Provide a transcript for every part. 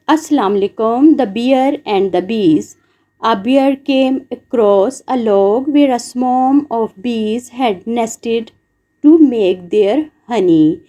Assalamu alaikum, the bear and the bees. A bear came across a log where a swarm of bees had nested to make their honey.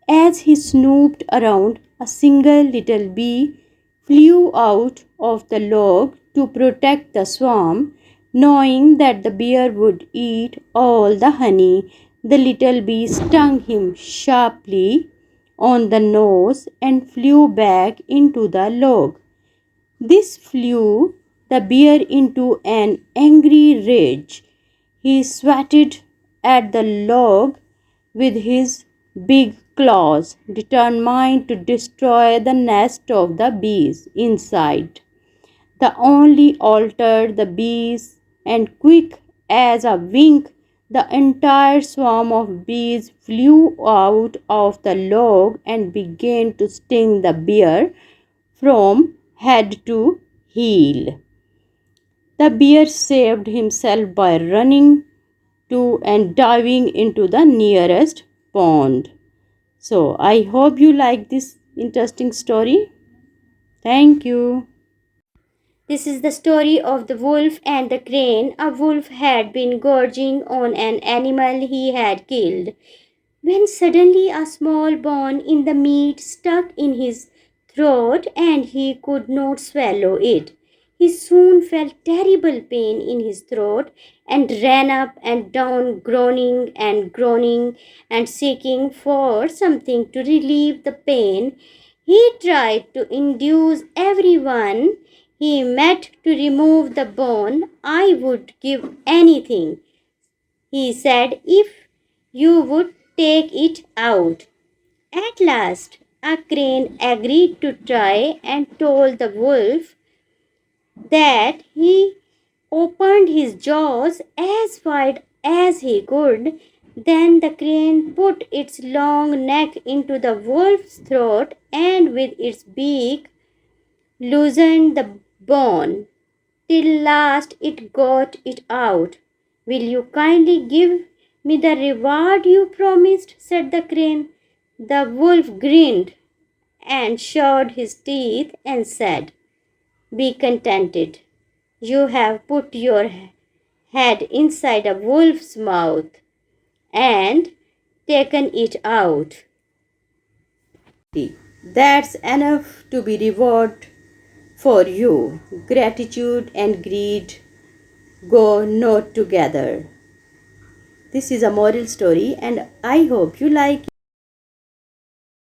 As he snooped around, a single little bee flew out of the log to protect the swarm. Knowing that the bear would eat all the honey, the little bee stung him sharply on the nose and flew back into the log. This flew the bear into an angry rage. He swatted at the log with his big claws, determined to destroy the nest of the bees inside. The only altered the bees, and quick as a wink, the entire swarm of bees flew out of the log and began to sting the bear from head to heel. The bear saved himself by running to and diving into the nearest pond. So, I hope you like this interesting story. Thank you. This is the story of the wolf and the crane. A wolf had been gorging on an animal he had killed, when suddenly a small bone in the meat stuck in his throat and he could not swallow it. He soon felt terrible pain in his throat and ran up and down, groaning and seeking for something to relieve the pain. He tried to induce everyone he met to remove the bone. I would give anything, he said, if you would take it out. At last, a crane agreed to try and told the wolf that he opened his jaws as wide as he could. Then the crane put its long neck into the wolf's throat and with its beak loosened the bone. Till last it got it out. Will you kindly give me the reward you promised? Said the crane. The wolf grinned and showed his teeth and said, be contented. You have put your head inside a wolf's mouth and taken it out. That's enough to be reward for you. Gratitude and greed go not together. This is a moral story and I hope you like it.